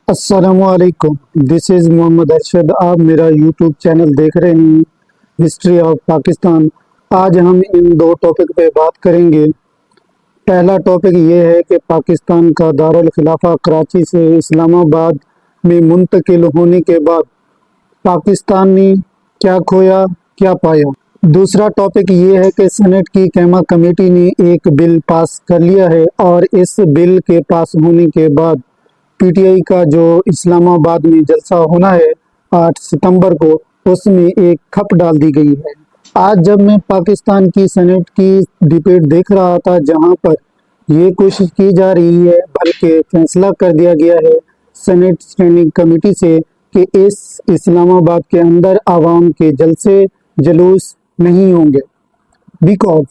السلام علیکم، دس از محمد ارشد۔ آپ میرا یوٹیوب چینل دیکھ رہے ہیں ہسٹری آف پاکستان۔ آج ہم ان دو ٹاپک پہ بات کریں گے۔ پہلا ٹاپک یہ ہے کہ پاکستان کا دارالخلافہ کراچی سے اسلام آباد میں منتقل ہونے کے بعد پاکستان نے کیا کھویا، کیا پایا۔ دوسرا ٹاپک یہ ہے کہ سینٹ کی قیمہ کمیٹی نے ایک بل پاس کر لیا ہے اور اس بل کے پاس ہونے کے بعد پی ٹی آئی کا جو اسلام آباد میں جلسہ ہونا ہے 8 ستمبر کو، اس میں ایک کھپ ڈال دی گئی ہے۔ آج جب میں پاکستان کی سینٹ کی ڈبیٹ دیکھ رہا تھا، جہاں پر یہ کوشش کی جا رہی ہے بلکہ فیصلہ کر دیا گیا ہے سینٹ اسٹینڈنگ کمیٹی سے کہ اس اسلام آباد کے اندر عوام کے جلسے جلوس نہیں ہوں گے، بیکاز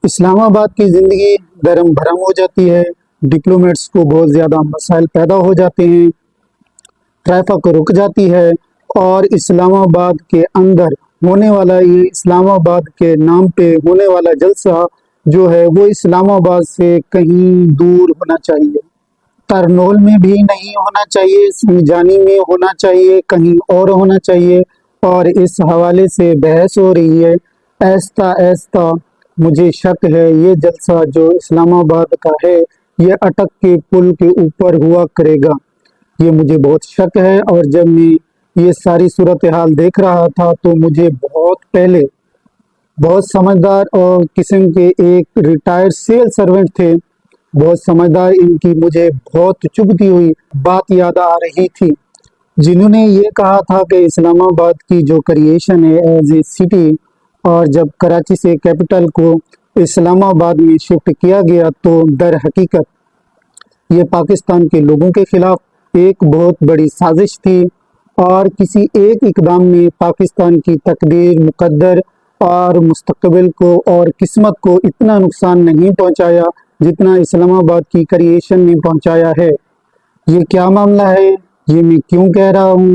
اسلام آباد کی زندگی درم بھرم ہو جاتی ہے، ڈپلومیٹس کو بہت زیادہ مسائل پیدا ہو جاتے ہیں، ٹریفک رک جاتی ہے، اور اسلام آباد کے اندر ہونے والا یہ اسلام آباد کے نام پہ ہونے والا جلسہ جو ہے وہ اسلام آباد سے کہیں دور ہونا چاہیے، ترنول میں بھی نہیں ہونا چاہیے، سنجانی میں ہونا چاہیے، کہیں اور ہونا چاہیے، اور اس حوالے سے بحث ہو رہی ہے۔ ایستا ایستا مجھے شک ہے یہ جلسہ جو اسلام آباد کا ہے یہ اٹک کے پل کے اوپر ہوا کرے گا، یہ مجھے بہت شک ہے۔ اور جب میں یہ ساری صورتحال دیکھ رہا تھا تو مجھے بہت پہلے بہت سمجھدار اور قسم کے ایک ریٹائرڈ سول سرونٹ تھے، بہت سمجھدار، ان کی مجھے بہت چبھتی ہوئی بات یاد آ رہی تھی، جنہوں نے یہ کہا تھا کہ اسلام آباد کی جو کریشن ہے ایز اے سٹی، اور جب کراچی سے کیپٹل کو اسلام آباد میں شفٹ کیا گیا تو در حقیقت یہ پاکستان کے لوگوں کے خلاف ایک بہت بڑی سازش تھی، اور کسی ایک اقدام نے پاکستان کی تقدیر، مقدر اور مستقبل کو اور قسمت کو اتنا نقصان نہیں پہنچایا جتنا اسلام آباد کی کریشن نے پہنچایا ہے۔ یہ کیا معاملہ ہے، یہ میں کیوں کہہ رہا ہوں،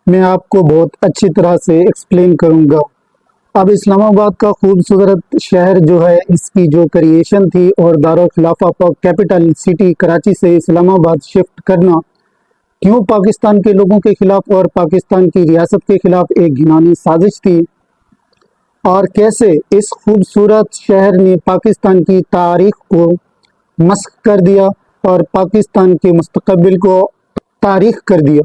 میں آپ کو بہت اچھی طرح سے ایکسپلین کروں گا۔ اب اسلام آباد کا خوبصورت شہر جو ہے، اس کی جو کریشن تھی اور دارالخلافہ کیپٹل سٹی کراچی سے اسلام آباد شفٹ کرنا کیوں پاکستان کے لوگوں کے خلاف اور پاکستان کی ریاست کے خلاف ایک گھناؤنی سازش تھی، اور کیسے اس خوبصورت شہر نے پاکستان کی تاریخ کو مسخ کر دیا اور پاکستان کے مستقبل کو تاریخ کر دیا۔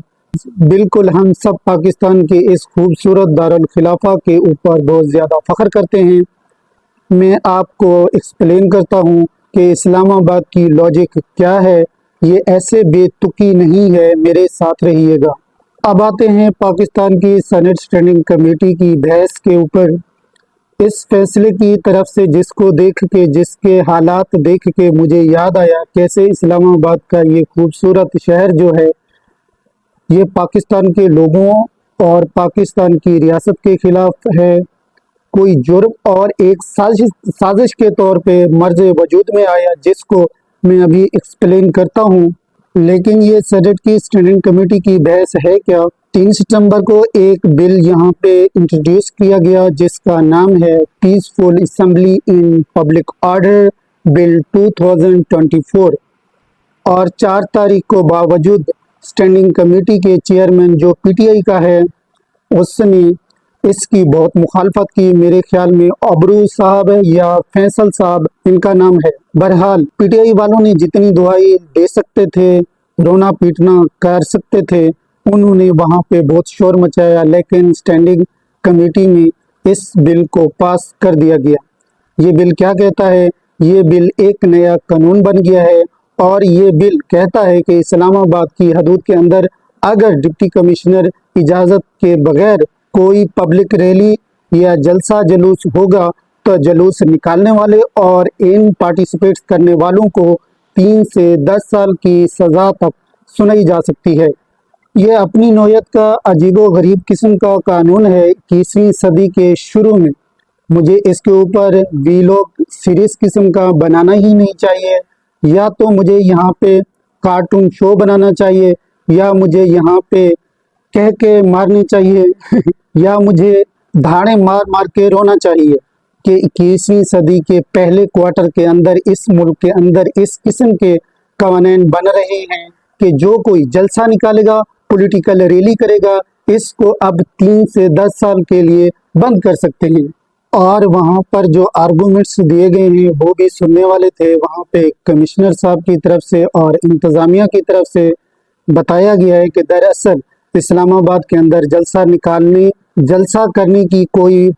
بالکل ہم سب پاکستان کے اس خوبصورت دارالخلافہ کے اوپر بہت زیادہ فخر کرتے ہیں۔ میں آپ کو ایکسپلین کرتا ہوں کہ اسلام آباد کی لاجک کیا ہے، یہ ایسے بے تکی نہیں ہے، میرے ساتھ رہیے گا۔ اب آتے ہیں پاکستان کی سینٹ اسٹینڈنگ کمیٹی کی بحث کے اوپر۔ اس فیصلے کی طرف سے جس کو دیکھ کے، جس کے حالات دیکھ کے مجھے یاد آیا کیسے اسلام آباد کا یہ خوبصورت شہر جو ہے یہ پاکستان کے لوگوں اور پاکستان کی ریاست کے خلاف ہے، کوئی جرم اور ایک سازش کے طور پہ مرز وجود میں آیا، جس کو میں ابھی ایکسپلین کرتا ہوں۔ لیکن یہ سینٹ کی اسٹینڈنگ کمیٹی کی بحث ہے کیا؟ 3 ستمبر کو ایک بل یہاں پہ انٹروڈیوس کیا گیا جس کا نام ہے peaceful assembly in public order bill 2024، اور 4 تاریخ کو باوجود اسٹینڈنگ کمیٹی کے چیئرمین جو پی ٹی آئی کا ہے اس نے اس کی بہت مخالفت کی۔ میرے خیال میں ابرو صاحب ہے یا فیصل صاحب ان کا نام ہے۔ بہرحال پی ٹی آئی والوں نے جتنی دعائی دے سکتے تھے، رونا پیٹنا کر سکتے تھے، انہوں نے وہاں پہ بہت شور مچایا، لیکن اسٹینڈنگ کمیٹی میں اس بل کو پاس کر دیا گیا۔ یہ بل کیا کہتا ہے؟ یہ بل ایک نیا قانون بن گیا ہے، اور یہ بل کہتا ہے کہ اسلام آباد کی حدود کے اندر اگر ڈپٹی کمشنر اجازت کے بغیر کوئی پبلک ریلی یا جلسہ جلوس ہوگا تو جلوس نکالنے والے اور ان پارٹیسپیٹ کرنے والوں کو 3 سے 10 سال کی سزا تک سنائی جا سکتی ہے۔ یہ اپنی نوعیت کا عجیب و غریب قسم کا قانون ہے 21ویں صدی کے شروع میں۔ مجھے اس کے اوپر ویلوگ سیریز قسم کا بنانا ہی نہیں چاہیے، یا تو مجھے یہاں پہ کارٹون شو بنانا چاہیے، یا مجھے یہاں پہ کہہ کے مارنی چاہیے یا مجھے دھاڑے مار مار کے رونا چاہیے کہ 21ویں صدی کے پہلے کوارٹر کے اندر اس ملک کے اندر اس قسم کے قوانین بن رہے ہیں کہ جو کوئی جلسہ نکالے گا، پولیٹیکل ریلی کرے گا، اس کو اب 3 سے 10 سال کے لیے بند کر سکتے ہیں۔ اور وہاں پر جو آرگومنٹس دیے گئے ہیں وہ بھی سننے والے تھے۔ وہاں پہ کمشنر صاحب کی طرف سے اور انتظامیہ کی طرف سے بتایا گیا ہے کہ دراصل اسلام آباد کے اندر جلسہ کرنے کی کوئی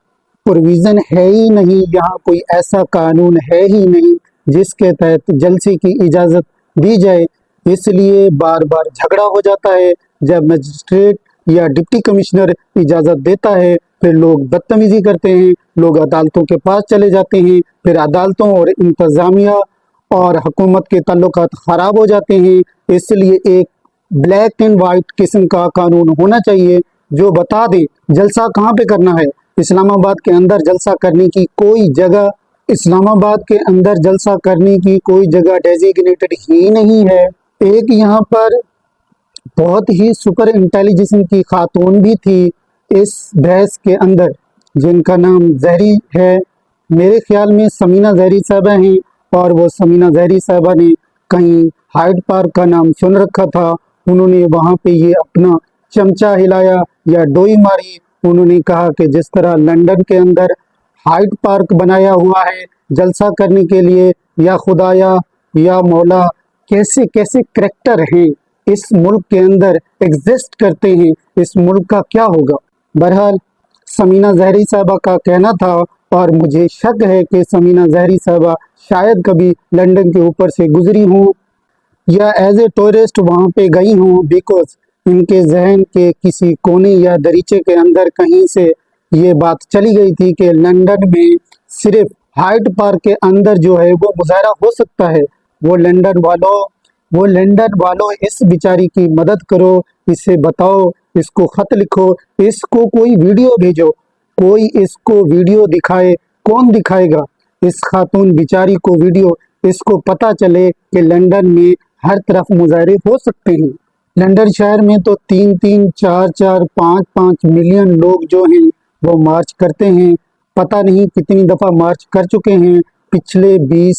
پروویژن ہے ہی نہیں، یہاں کوئی ایسا قانون ہے ہی نہیں جس کے تحت جلسے کی اجازت دی جائے۔ اس لیے بار بار جھگڑا ہو جاتا ہے۔ جب مجسٹریٹ یا ڈپٹی کمشنر اجازت دیتا ہے پھر لوگ بدتمیزی کرتے ہیں، لوگ عدالتوں کے پاس چلے جاتے ہیں، پھر عدالتوں اور انتظامیہ اور حکومت کے تعلقات خراب ہو جاتے ہیں۔ اس لیے ایک بلیک اینڈ وائٹ قسم کا قانون ہونا چاہیے جو بتا دے جلسہ کہاں پہ کرنا ہے۔ اسلام آباد کے اندر جلسہ کرنے کی کوئی جگہ ڈیزیگنیٹڈ ہی نہیں ہے۔ ایک یہاں پر بہت ہی سپر انٹیلیجنس کی خاتون بھی تھی اس بحث کے اندر، جن کا نام زہری ہے، میرے خیال میں سمینہ زہری صاحبہ ہیں، اور وہ سمینہ زہری صاحبہ نے کہیں ہائیڈ پارک کا نام سن رکھا تھا۔ انہوں نے وہاں پہ یہ اپنا چمچہ ہلایا یا ڈوئی ماری۔ انہوں نے کہا کہ جس طرح لندن کے اندر ہائیڈ پارک بنایا ہوا ہے جلسہ کرنے کے لیے، یا خدایا یا مولا کیسے کیسے کریکٹر ہیں اس ملک کے اندر ایگزسٹ کرتے ہیں، اس ملک کا کیا ہوگا۔ بہرحال سمینہ زہری صاحبہ کا کہنا تھا، اور مجھے شک ہے کہ سمینہ زہری صاحبہ شاید کبھی لندن کے اوپر سے گزری ہوں یا ایز اے ٹورسٹ وہاں پہ گئی ہوں، بیکاز ان کے ذہن کے کسی کونے یا دریچے کے اندر کہیں سے یہ بات چلی گئی تھی کہ لندن میں صرف ہائیڈ پارک کے اندر جو ہے وہ مظاہرہ ہو سکتا ہے۔ وہ لندن والوں اس بیچاری کی مدد کرو، اسے بتاؤ، اس کو خط لکھو، اس کو کوئی ویڈیو بھیجو، کوئی اس کو ویڈیو دکھائے۔ کون دکھائے گا اس خاتون بیچاری کو ویڈیو؟ اس کو پتا چلے کہ لندن میں ہر طرف مظاہرے ہو سکتے ہیں۔ لندن شہر میں تو 3-3، 4-4، 5-5 ملین لوگ جو ہیں وہ مارچ کرتے ہیں۔ پتہ نہیں کتنی دفعہ مارچ کر چکے ہیں، پچھلے 20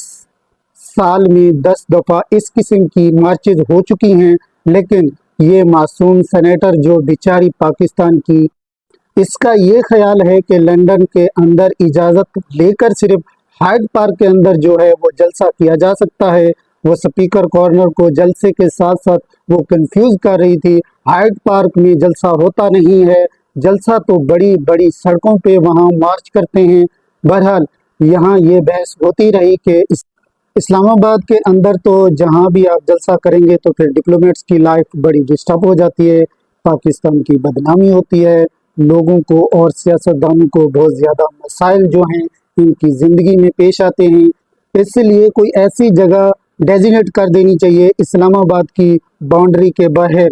سال میں 10 دفعہ اس قسم کی مارچز ہو چکی ہیں، لیکن یہ معصوم سینیٹر جو بیچاری پاکستان کی، اس کا یہ خیال ہے کہ لندن کے اندر اجازت لے کر صرف ہائیڈ پارک کے اندر جو ہے وہ جلسہ کیا جا سکتا ہے۔ وہ سپیکر کارنر کو جلسے کے ساتھ ساتھ وہ کنفیوز کر رہی تھی۔ ہائیڈ پارک میں جلسہ ہوتا نہیں ہے، جلسہ تو بڑی بڑی سڑکوں پہ وہاں مارچ کرتے ہیں۔ بہرحال یہاں یہ بحث ہوتی رہی کہ اسلام آباد کے اندر تو جہاں بھی آپ جلسہ کریں گے تو پھر ڈپلومیٹس کی لائف بڑی ڈسٹرب ہو جاتی ہے، پاکستان کی بدنامی ہوتی ہے، لوگوں کو اور سیاستدانوں کو بہت زیادہ مسائل جو ہیں ان کی زندگی میں پیش آتے ہیں۔ اس لیے کوئی ایسی جگہ ڈیزیگنیٹ کر دینی چاہیے اسلام آباد کی باؤنڈری کے باہر،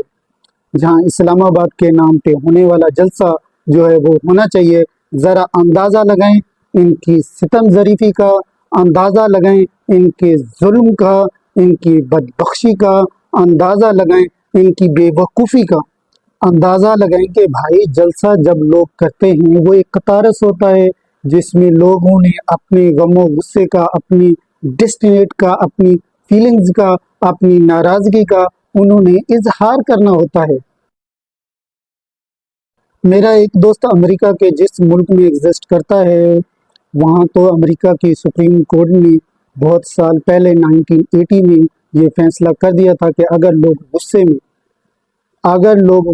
جہاں اسلام آباد کے نام پہ ہونے والا جلسہ جو ہے وہ ہونا چاہیے۔ ذرا اندازہ لگائیں ان کی ستم ظریفی کا، اندازہ لگائیں ان کے ظلم کا، ان کی بدبخشی کا، اندازہ لگائیں ان کی بے وقوفی کا، اندازہ لگائیں کہ بھائی جلسہ جب لوگ کرتے ہیں وہ ایک قطارس ہوتا ہے جس میں لوگوں نے اپنے غم و غصے کا، اپنی ڈسٹینیٹ کا، اپنی فیلنگز کا، اپنی ناراضگی کا انہوں نے اظہار کرنا ہوتا ہے۔ میرا ایک دوست امریکہ کے جس ملک میں ایگزسٹ کرتا ہے، وہاں تو امریکہ کی سپریم کورٹ نے بہت سال پہلے 1980 میں یہ فیصلہ کر دیا تھا کہ اگر لوگ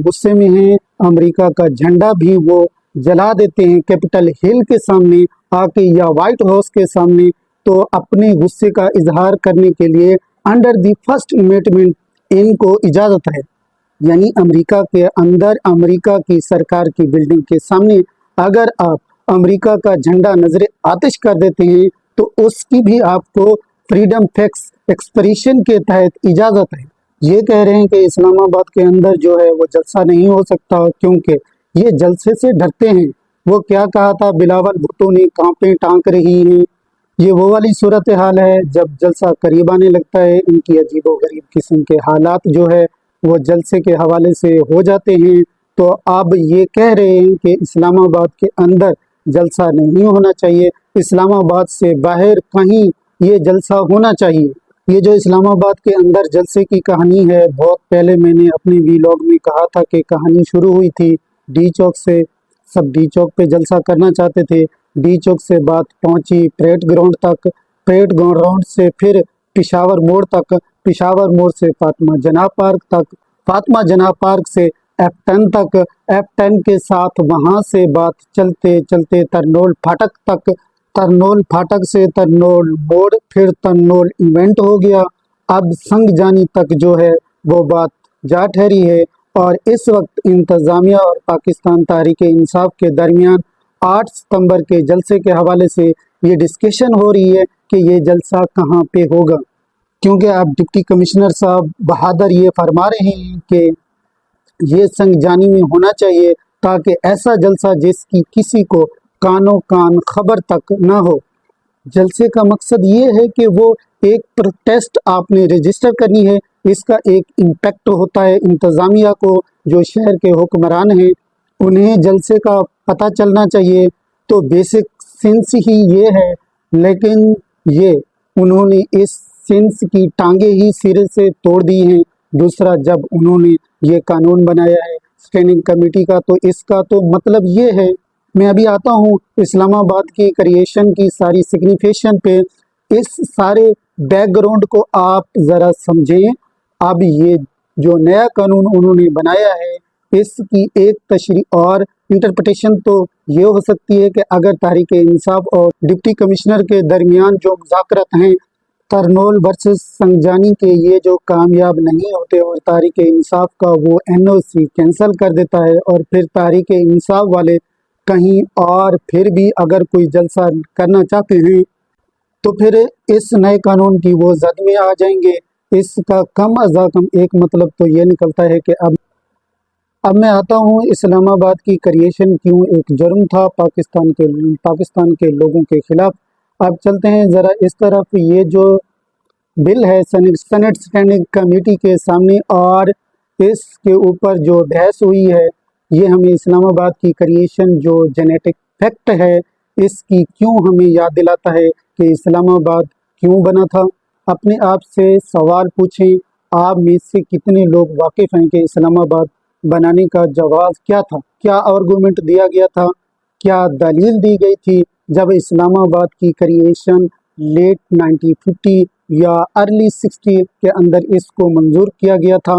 غصے میں ہیں، امریکہ کا جھنڈا بھی وہ جلا دیتے ہیں کیپٹل ہل کے سامنے آ کے یا وائٹ ہاؤس کے سامنے، تو اپنے غصے کا اظہار کرنے کے لیے انڈر دی فرسٹ امینڈمنٹ ان کو اجازت ہے۔ یعنی امریکہ کے اندر امریکہ کی سرکار کی بلڈنگ کے سامنے اگر آپ امریکہ کا جھنڈا نظر آتش کر دیتے ہیں تو اس کی بھی آپ کو فریڈم فیکس ایکسپریشن کے تحت اجازت ہے۔ یہ کہہ رہے ہیں کہ اسلام آباد کے اندر جو ہے وہ جلسہ نہیں ہو سکتا کیونکہ یہ جلسے سے ڈرتے ہیں۔ وہ کیا کہا تھا بلاول بھٹو نے، کانپیں ٹانک رہی ہیں۔ یہ وہ والی صورتحال ہے جب جلسہ قریب آنے لگتا ہے، ان کی عجیب و غریب قسم کے حالات جو ہے وہ جلسے کے حوالے سے ہو جاتے ہیں۔ تو اب یہ کہہ رہے ہیں کہ اسلام آباد کے اندر جلسہ نہیں ہونا چاہیے، اسلام آباد سے باہر کہیں یہ جلسہ ہونا چاہیے۔ یہ جو اسلام آباد کے اندر جلسے کی کہانی ہے، بہت پہلے میں نے اپنے ویلاگ میں کہا تھا کہ کہانی شروع ہوئی تھی ڈی چوک سے۔ سب ڈی چوک پہ جلسہ کرنا چاہتے تھے، ڈی چوک سے بات پہنچی پریڈ گراؤنڈ تک، پریڈ گراؤنڈ سے پھر پشاور موڑ تک، پشاور موڑ سے فاطمہ جناح پارک تک، فاطمہ جناح پارک سے F10 تک، F10 کے ساتھ وہاں سے بات چلتے چلتے ترنول پھاٹک تک، ترنول پھاٹک سے ترنول موڑ، پھر ترنول ایونٹ ہو گیا، اب سنگ جانی تک جو ہے وہ بات جا ٹھہری ہے۔ اور اس وقت انتظامیہ اور پاکستان تحریک انصاف کے درمیان 8 ستمبر کے جلسے کے حوالے سے یہ ڈسکشن ہو رہی ہے کہ یہ جلسہ کہاں پہ ہوگا، کیونکہ اب ڈپٹی کمشنر صاحب بہادر یہ فرما رہے ہیں کہ یہ سنگ جانی میں ہونا چاہیے تاکہ ایسا جلسہ جس کی کسی کو کانوں کان خبر تک نہ ہو۔ جلسے کا مقصد یہ ہے کہ وہ ایک پروٹیسٹ آپ نے رجسٹر کرنی ہے، اس کا ایک امپیکٹ ہوتا ہے انتظامیہ کو، جو شہر کے حکمران ہیں انہیں جلسے کا پتہ چلنا چاہیے۔ تو بیسک سینس ہی یہ ہے، لیکن یہ انہوں نے اس سینس کی ٹانگیں ہی سرے سے توڑ دی ہیں۔ دوسرا، جب انہوں نے یہ قانون بنایا ہے اسٹینڈنگ کمیٹی کا، تو اس کا تو مطلب یہ ہے، میں ابھی آتا ہوں اسلام آباد کی کریشن کی ساری سگنیفیکیشن پہ، اس سارے بیک گراؤنڈ کو آپ ذرا سمجھیں۔ اب یہ جو نیا قانون انہوں نے بنایا ہے، اس کی ایک تشریح اور انٹرپریٹیشن تو یہ ہو سکتی ہے کہ اگر تحریک انصاف اور ڈپٹی کمشنر کے درمیان جو مذاکرات ہیں ترنول ورسز سنگجانی کے، یہ جو کامیاب نہیں ہوتے اور تحریک انصاف کا وہ NOC کینسل کر دیتا ہے، اور پھر تحریک انصاف والے کہیں اور پھر بھی اگر کوئی جلسہ کرنا چاہتے ہیں تو پھر اس نئے قانون کی وہ زد میں آ جائیں گے۔ اس کا کم از کم ایک مطلب تو یہ نکلتا ہے کہ اب میں آتا ہوں اسلام آباد کی کریشن کیوں ایک جرم تھا پاکستان کے لوگوں کے خلاف۔ اب چلتے ہیں ذرا اس طرف۔ یہ جو بل ہے سینٹ اسٹینڈنگ کمیٹی کے سامنے، اور اس کے اوپر جو بحث ہوئی ہے، یہ ہمیں اسلام آباد کی کریشن جو جینیٹک فیکٹ ہے، اس کی کیوں ہمیں یاد دلاتا ہے کہ اسلام آباد کیوں بنا تھا۔ اپنے آپ سے سوال پوچھیں، آپ میں سے کتنے لوگ واقف ہیں کہ اسلام آباد بنانے کا جواز کیا تھا، کیا آرگومنٹ دیا گیا تھا، کیا دلیل دی گئی تھی جب اسلام آباد کی کریشن لیٹ 1950 یا ارلی 60 کے اندر اس کو منظور کیا گیا تھا۔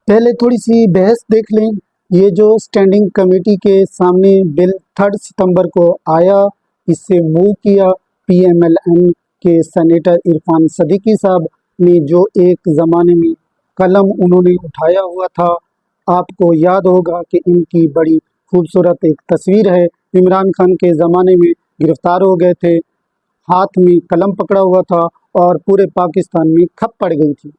پہلے تھوڑی سی بحث دیکھ لیں۔ یہ جو اسٹینڈنگ کمیٹی کے سامنے بل 3 ستمبر کو آیا، اس سے موو کیا PMLN کے سینیٹر عرفان صدیقی صاحب نے، جو ایک زمانے میں قلم انہوں نے اٹھایا ہوا تھا۔ آپ کو یاد ہوگا کہ ان کی بڑی خوبصورت ایک تصویر ہے، عمران خان کے زمانے میں گرفتار ہو گئے تھے، ہاتھ میں قلم پکڑا ہوا تھا اور پورے پاکستان میں کھپ پڑ گئی تھی۔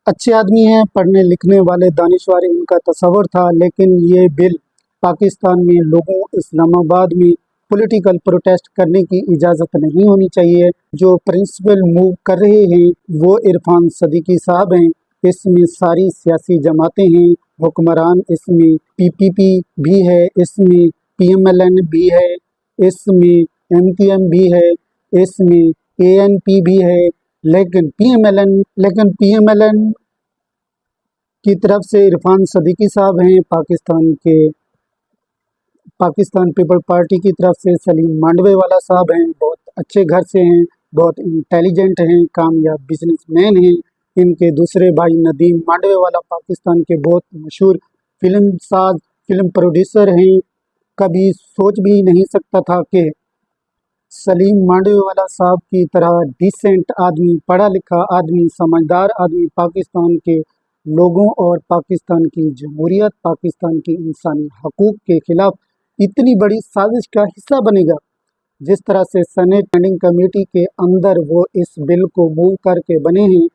اچھے آدمی ہیں، پڑھنے لکھنے والے، دانشور ان کا تصور تھا، لیکن یہ بل پاکستان میں لوگوں اسلام آباد میں پولیٹیکل پروٹیسٹ کرنے کی اجازت نہیں ہونی چاہیے۔ جو پرنسپل موو کر رہے ہیں وہ عرفان صدیقی صاحب ہیں، اس میں ساری سیاسی جماعتیں ہیں، حکمران، اس میں PPP بھی ہے، اس میں PMLN بھی ہے، اس میں MQM بھی ہے، اس میں ANP بھی ہے، لیکن PMLN کی طرف سے عرفان صدیقی صاحب ہیں، پاکستان پیپل پارٹی کی طرف سے سلیم مانڈوے والا صاحب ہیں، بہت اچھے گھر سے ہیں، بہت انٹیلیجنٹ ہیں، کامیاب بزنس مین ہیں۔ ان کے دوسرے بھائی ندیم مانڈوے والا پاکستان کے بہت مشہور فلم ساز، فلم پروڈیوسر ہیں۔ کبھی سوچ بھی نہیں سکتا تھا کہ سلیم مانڈوے والا صاحب کی طرح ڈیسنٹ آدمی، پڑھا لکھا آدمی، سمجھدار آدمی پاکستان کے لوگوں اور پاکستان کی جمہوریت، پاکستان کی انسانی حقوق کے خلاف اتنی بڑی سازش کا حصہ بنے گا۔ جس طرح سے سینٹ اسٹینڈنگ کمیٹی کے اندر وہ اس بل کو موو کر کے بنے ہیں،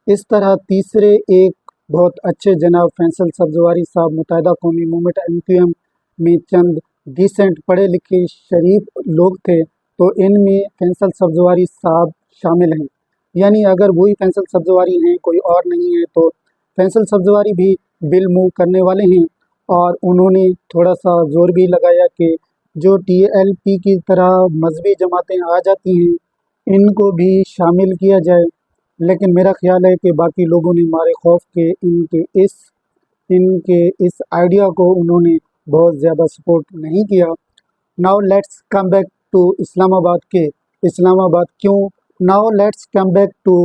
اس طرح تیسرے ایک بہت اچھے جناب فیصل سبزواری صاحب متحدہ قومی موومنٹ MQM میں چند ڈیسنٹ پڑھے لکھے شریف لوگ تھے، تو ان میں فیصل سبزواری صاحب شامل ہیں۔ یعنی اگر وہی فیصل سبزواری ہیں، کوئی اور نہیں ہے، تو فیصل سبزواری بھی بل موو کرنے والے ہیں۔ اور انہوں نے تھوڑا سا زور بھی لگایا کہ جو TLP کی طرح مذہبی جماعتیں آ جاتی ہیں ان کو بھی شامل کیا جائے۔ لیکن میرا خیال ہے کہ باقی لوگوں نے مارے خوف کے ان کے اس آئیڈیا کو انہوں نے بہت زیادہ سپورٹ نہیں کیا۔ Now let's come back to Islamabad کے اسلام آباد کیوں now let's come back to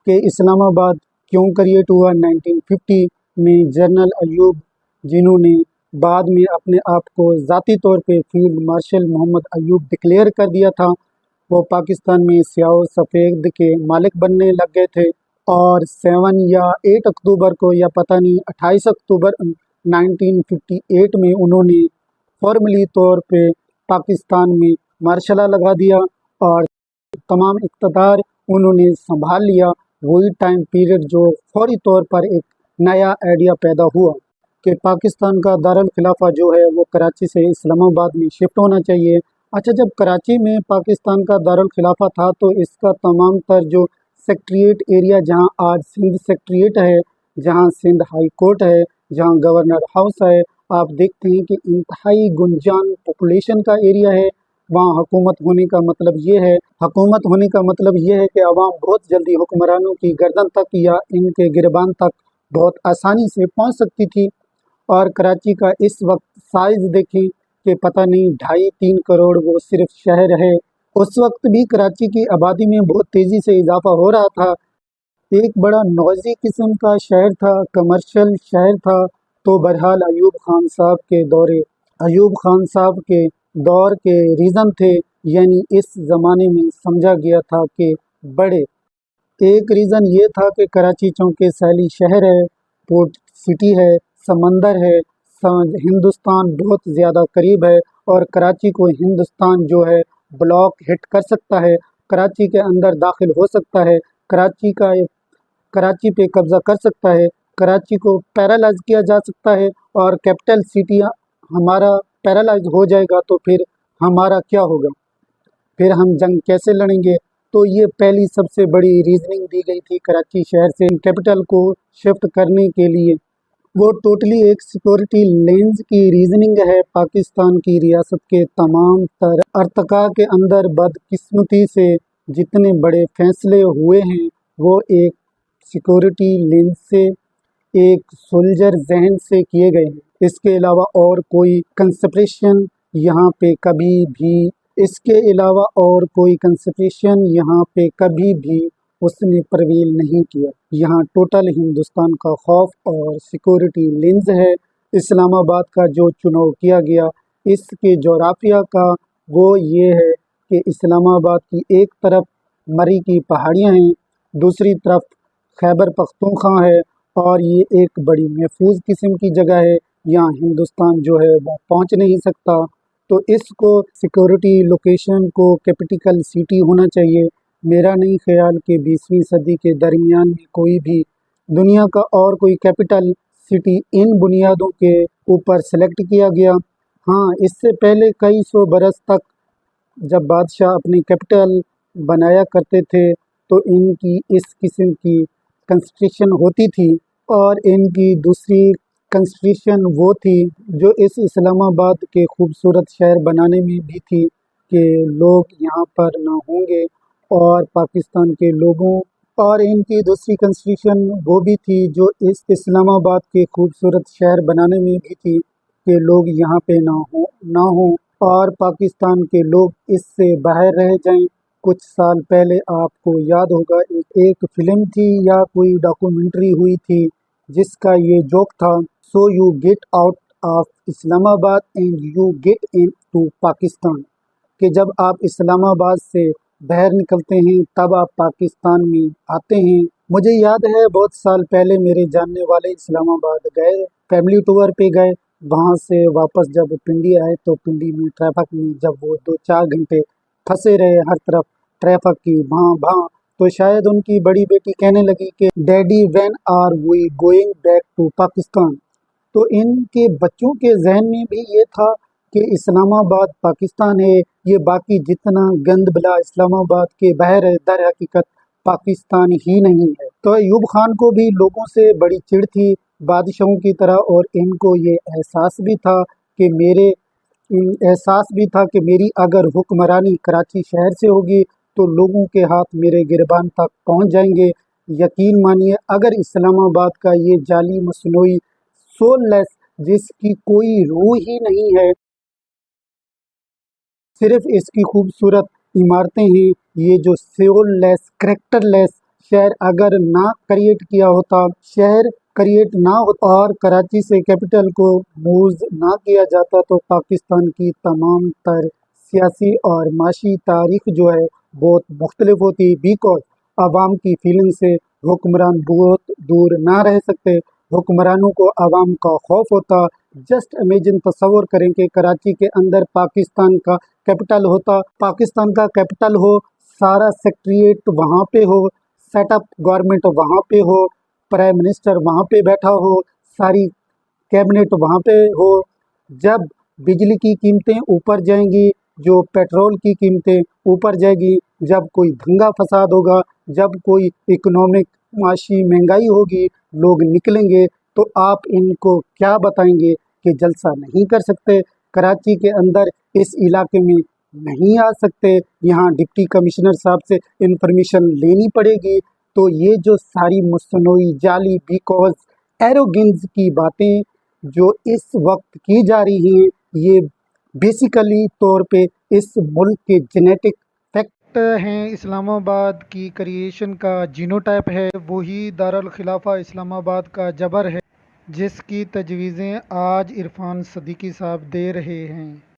کہ اسلام آباد کیوں کریٹ ہوا 1950 میں۔ جنرل ایوب، جنہوں نے بعد میں اپنے آپ کو ذاتی طور پہ فیلڈ مارشل محمد ایوب ڈکلیئر کر دیا تھا، وہ پاکستان میں سیاہ و سفید کے مالک بننے لگ گئے تھے، اور 7 یا 8 اکتوبر کو، یا پتہ نہیں 28 اکتوبر 1958 میں انہوں نے فارملی طور پہ پاکستان میں مارشل لا لگا دیا اور تمام اقتدار انہوں نے سنبھال لیا۔ وہی ٹائم پیریڈ جو فوری طور پر ایک نیا آئیڈیا پیدا ہوا کہ پاکستان کا دارالخلافہ جو ہے وہ کراچی سے اسلام آباد میں شفٹ ہونا چاہیے۔ اچھا، جب کراچی میں پاکستان کا دارالخلافہ تھا تو اس کا تمام تر جو سیکٹریٹ ایریا، جہاں آج سندھ سیکٹریٹ ہے، جہاں سندھ ہائی کورٹ ہے، جہاں گورنر ہاؤس ہے، آپ دیکھتے ہیں کہ انتہائی گنجان پاپولیشن کا ایریا ہے۔ وہاں حکومت ہونے کا مطلب یہ ہے کہ عوام بہت جلدی حکمرانوں کی گردن تک یا ان کے گربان تک بہت آسانی سے پہنچ سکتی تھی۔ اور کراچی کا اس وقت سائز دیکھیں کہ پتہ نہیں 2.5-3 کروڑ وہ صرف شہر ہے۔ اس وقت بھی کراچی کی آبادی میں بہت تیزی سے اضافہ ہو رہا تھا، ایک بڑا نوائزی قسم کا شہر تھا، کمرشل شہر تھا۔ تو بہرحال ایوب خان صاحب کے دور کے ریزن تھے، یعنی اس زمانے میں سمجھا گیا تھا کہ بڑے ایک ریزن یہ تھا کہ کراچی چونکہ ساحلی شہر ہے، پورٹ سٹی ہے، سمندر ہے، ہندوستان بہت زیادہ قریب ہے، اور کراچی کو ہندوستان جو ہے بلاک ہٹ کر سکتا ہے، کراچی کے اندر داخل ہو سکتا ہے، کراچی پہ قبضہ کر سکتا ہے، کراچی کو پیرالائز کیا جا سکتا ہے، اور کیپٹل سٹی ہمارا پیرالائز ہو جائے گا تو پھر ہمارا کیا ہوگا، پھر ہم جنگ کیسے لڑیں گے۔ تو یہ پہلی سب سے بڑی ریزننگ دی گئی تھی کراچی شہر سے کیپٹل کو شفٹ کرنے کے لیے۔ وہ ٹوٹلی ایک سیکورٹی لینز کی ریزننگ ہے۔ پاکستان کی ریاست کے تمام تر ارتقاء کے اندر بدقسمتی سے جتنے بڑے فیصلے ہوئے ہیں وہ ایک سیکورٹی لینز سے، ایک سولجر ذہن سے کیے گئے ہیں۔ اس کے علاوہ اور کوئی کنسپریشن یہاں پہ کبھی بھی اس نے پرویل نہیں کیا۔ یہاں ٹوٹل ہندوستان کا خوف اور سیکورٹی لینز ہے۔ اسلام آباد کا جو چناؤ کیا گیا، اس کے جغرافیہ کا وہ یہ ہے کہ اسلام آباد کی ایک طرف مری کی پہاڑیاں ہیں، دوسری طرف خیبر پختونخوا ہے، اور یہ ایک بڑی محفوظ قسم کی جگہ ہے، یہاں ہندوستان جو ہے وہ پہنچ نہیں سکتا۔ تو اس کو سیکورٹی لوکیشن کو کیپٹل سٹی ہونا چاہیے۔ میرا نہیں خیال کہ 20ویں صدی کے درمیان میں کوئی بھی دنیا کا اور کوئی کیپٹل سٹی ان بنیادوں کے اوپر سلیکٹ کیا گیا۔ ہاں، اس سے پہلے کئی سو برس تک جب بادشاہ اپنے کیپٹل بنایا کرتے تھے تو ان کی اس قسم کی کنسٹرکشن ہوتی تھی، اور ان کی دوسری کنسٹرکشن وہ تھی جو اس اسلام آباد کے خوبصورت شہر بنانے میں بھی تھی کہ لوگ یہاں پر نہ ہوں گے، اور پاکستان کے لوگوں، اور ان کی دوسری کنسٹرکشن وہ بھی تھی جو اس اسلام آباد کے خوبصورت شہر بنانے میں بھی تھی کہ لوگ یہاں پہ نہ ہوں اور پاکستان کے لوگ اس سے باہر رہ جائیں۔ کچھ سال پہلے آپ کو یاد ہوگا ایک فلم تھی یا کوئی ڈاکومنٹری ہوئی تھی جس کا یہ جوک تھا، so you get out of Islamabad and you get into Pakistan, کہ جب آپ اسلام آباد سے باہر نکلتے ہیں تب آپ پاکستان میں آتے ہیں۔ مجھے یاد ہے بہت سال پہلے میرے جاننے والے اسلام آباد گئے، فیملی ٹور پہ گئے، وہاں سے واپس جب پنڈی آئے تو پنڈی میں ٹریفک میں جب وہ 2-4 گھنٹے پھنسے رہے، ہر طرف ٹریفک کی بھاں بھاں، تو شاید ان کی بڑی بیٹی کہنے لگی کہ daddy when are we going back to Pakistan. تو ان کے بچوں کے ذہن میں بھی یہ تھا کہ اسلام آباد پاکستان ہے، یہ باقی جتنا گند بلا اسلام آباد کے باہر ہے در حقیقت پاکستان ہی نہیں ہے۔ تو ایوب خان کو بھی لوگوں سے بڑی چڑ تھی بادشاہوں کی طرح، اور ان کو یہ احساس بھی تھا کہ میری اگر حکمرانی کراچی شہر سے ہوگی تو لوگوں کے ہاتھ میرے گربان تک پہنچ جائیں گے، یقین مانیے اگر اسلام آباد کا یہ جعلی مصنوعی سول لیس جس کی کوئی روح ہی نہیں ہے، صرف اس کی خوبصورت عمارتیں ہیں، یہ جو سول لیس کریکٹر لیس شہر اگر نہ کریٹ نہ ہوتا اور کراچی سے کیپٹل کو موز نہ کیا جاتا تو پاکستان کی تمام تر سیاسی اور معاشی تاریخ جو ہے بہت مختلف ہوتی، بیکاز عوام کی فیلنگ سے حکمران بہت دور نہ رہ سکتے، حکمرانوں کو عوام کا خوف ہوتا۔ جسٹ امیجن، تصور کریں کہ کراچی کے اندر پاکستان کا کیپٹل ہوتا، پاکستان کا کیپٹل ہو، سارا سیکٹریٹ وہاں پہ ہو، سیٹ اپ گورنمنٹ وہاں پہ ہو، پرائم منسٹر وہاں پہ بیٹھا ہو، ساری کیبنٹ وہاں پہ ہو۔ جب بجلی کی قیمتیں اوپر جائیں گی، جو پیٹرول کی قیمتیں اوپر جائیں گی، جب کوئی دھنگا فساد ہوگا، جب کوئی اکنامک معاشی مہنگائی ہوگی، لوگ نکلیں گے، تو آپ ان کو کیا بتائیں گے کہ جلسہ نہیں کر سکتے، کراچی کے اندر اس علاقے میں نہیں آ سکتے، یہاں ڈپٹی کمشنر صاحب سے انفارمیشن لینی پڑے گی۔ تو یہ جو ساری مصنوعی جعلی بیکاز ایروگنز کی باتیں جو اس وقت کی جا رہی ہیں، یہ بیسیکلی طور پہ اس ملک کے جینیٹک فیکٹ ہیں۔ اسلام آباد کی کریشن کا جینوٹائپ ہے، وہی دارالخلافہ اسلام آباد کا جبر ہے، جس کی تجویزیں آج عرفان صدیقی صاحب دے رہے ہیں۔